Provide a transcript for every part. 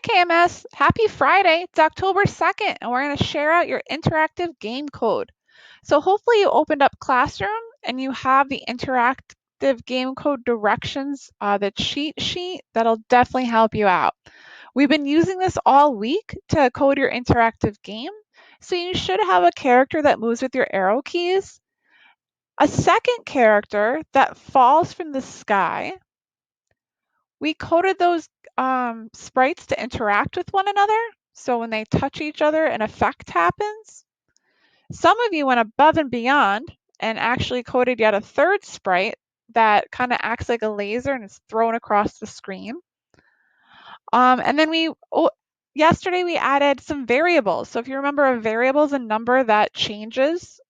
KMS. Happy Friday. It's October 2nd, and we're going to share out your interactive game code. So hopefully you opened up Classroom and you have the interactive game code directions, the cheat sheet that'll definitely help you out. We've been using this all week to code your interactive game. So you should have a character that moves with your arrow keys, a second character that falls from the sky. We coded those sprites to interact with one another. So when they touch each other, an effect happens. Some of you went above and beyond and actually coded yet a third sprite that kind of acts like a laser and is thrown across the screen. And then yesterday we added some variables. So if you remember, a variable is a number that changes.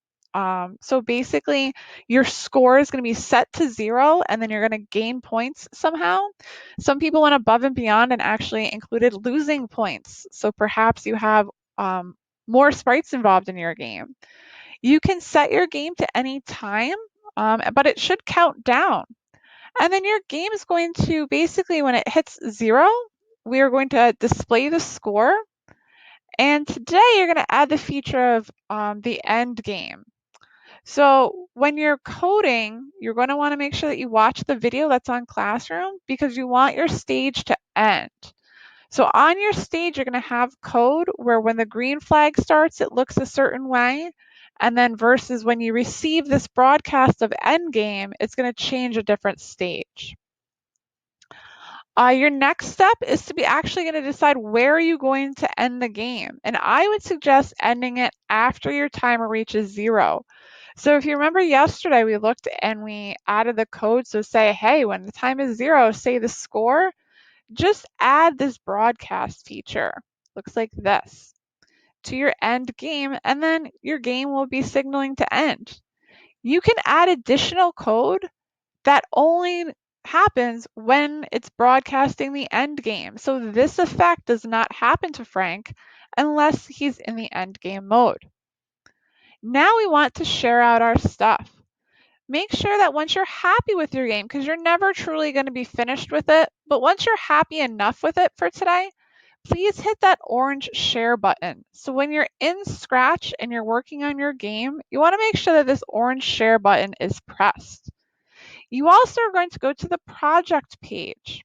So basically, your score is going to be set to 0, and then you're going to gain points somehow. Some people went above and beyond and actually included losing points. So perhaps you have more sprites involved in your game. You can set your game to any time, but it should count down. And then your game is going to basically, when it hits 0, we are going to display the score. And today you're going to add the feature of the end game. So when you're coding, you're going to want to make sure that you watch the video that's on Classroom because you want your stage to end. So on your stage, you're going to have code where when the green flag starts, it looks a certain way. And then versus when you receive this broadcast of end game, it's going to change a different stage. Your next step is to be actually going to decide where are you going to end the game. And I would suggest ending it after your timer reaches 0. So if you remember yesterday, we looked and we added the code. So say, hey, when the time is 0, say the score, just add this broadcast feature. Looks like this to your end game, and then your game will be signaling to end. You can add additional code that only happens when it's broadcasting the end game. So this effect does not happen to Frank unless he's in the end game mode. Now we want to share out our stuff. Make sure that once you're happy with your game, because you're never truly going to be finished with it, but once you're happy enough with it for today, please hit that orange share button. So when you're in Scratch and you're working on your game, you want to make sure that this orange share button is pressed. You also are going to go to the project page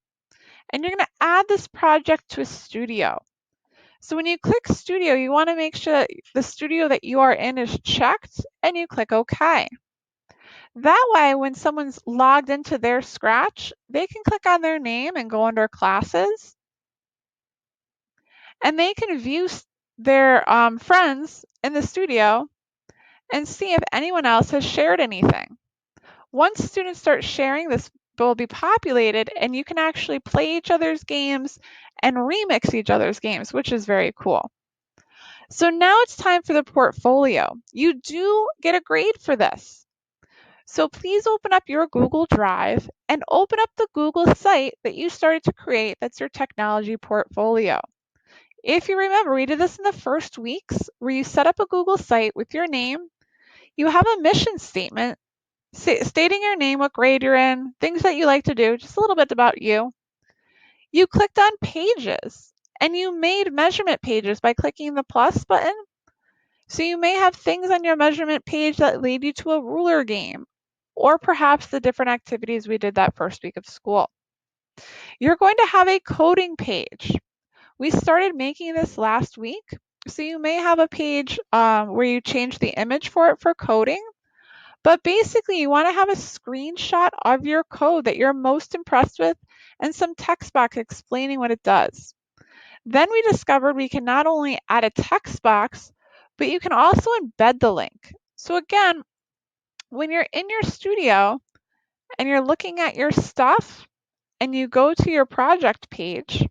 and you're going to add this project to a studio. So when you click studio, you want to make sure that the studio that you are in is checked and you click OK. That way, when someone's logged into their Scratch, they can click on their name and go under classes and they can view their friends in the studio and see if anyone else has shared anything. Once students start sharing, this will be populated and you can actually play each other's games and remix each other's games, which is very cool. So now it's time for the portfolio. You do get a grade for this. So please open up your Google Drive and open up the Google site that you started to create. That's your technology portfolio. If you remember, we did this in the first weeks where you set up a Google site with your name. You have a mission statement stating your name, what grade you're in, things that you like to do, just a little bit about you. You clicked on pages and you made measurement pages by clicking the plus button. So you may have things on your measurement page that lead you to a ruler game, or perhaps the different activities we did that first week of school. You're going to have a coding page. We started making this last week. So you may have a page where you change the image for it for coding. But basically, you want to have a screenshot of your code that you're most impressed with and some text box explaining what it does. Then we discovered we can not only add a text box, but you can also embed the link. So again, when you're in your studio and you're looking at your stuff and you go to your project page,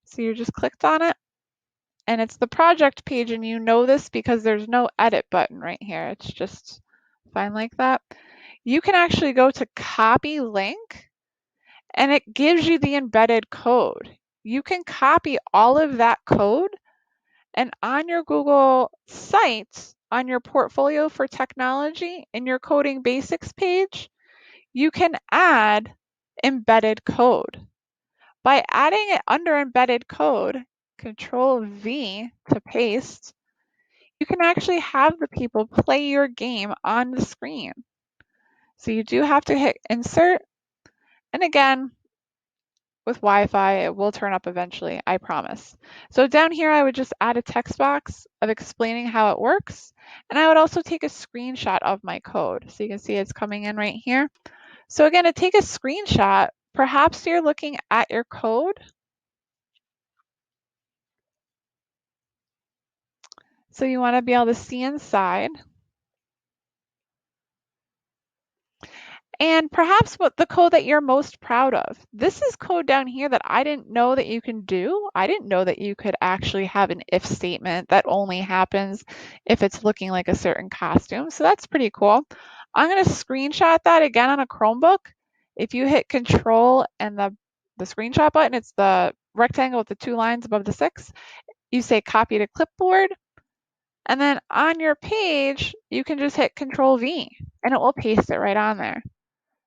so you just clicked on it and it's the project page, and you know this because there's no edit button right here. It's just fine like that. You can actually go to copy link and it gives you the embedded code. You can copy all of that code, and on your Google site, on your portfolio for technology, in your coding basics page, you can add embedded code. By adding it under embedded code, Control V to paste, you can actually have the people play your game on the screen. So you do have to hit insert, and again, with Wi-Fi, it will turn up eventually, I promise. So down here, I would just add a text box of explaining how it works, and I would also take a screenshot of my code. So you can see it's coming in right here. So again, to take a screenshot, perhaps you're looking at your code. So you want to be able to see inside. And perhaps what the code that you're most proud of. This is code down here that I didn't know that you can do. I didn't know that you could actually have an if statement that only happens if it's looking like a certain costume. So that's pretty cool. I'm going to screenshot that again on a Chromebook. If you hit Control and the screenshot button, it's the rectangle with the 2 lines above the 6. You say copy to clipboard. And then on your page, you can just hit Control V and it will paste it right on there.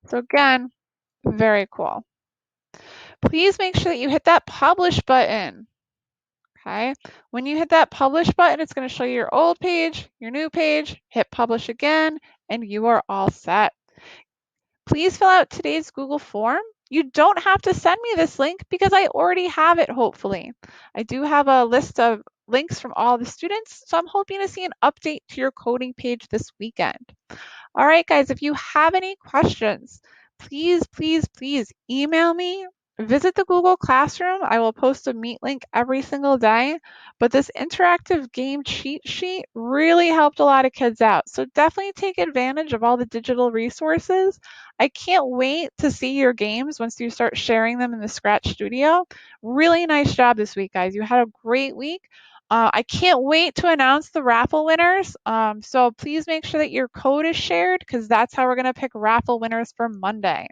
So again, very cool. Please make sure that you hit that publish button. Okay. When you hit that publish button, it's going to show you your old page, your new page, hit publish again, and you are all set. Please fill out today's Google form. You don't have to send me this link because I already have it, hopefully. I do have a list of links from all the students, so I'm hoping to see an update to your coding page this weekend. All right, guys, if you have any questions, please email me. Visit the Google Classroom. I will post a Meet link every single day. But this interactive game cheat sheet really helped a lot of kids out. So definitely take advantage of all the digital resources. I can't wait to see your games once you start sharing them in the Scratch Studio. Really nice job this week, guys. You had a great week. I can't wait to announce the raffle winners. So please make sure that your code is shared because that's how we're going to pick raffle winners for Monday.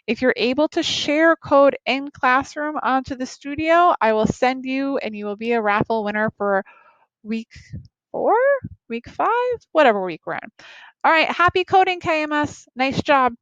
If you're able to share code in Classroom onto the studio, I will send you and you will be a raffle winner for week 4, week 5, whatever week we're in. All right, happy coding, KMS. Nice job.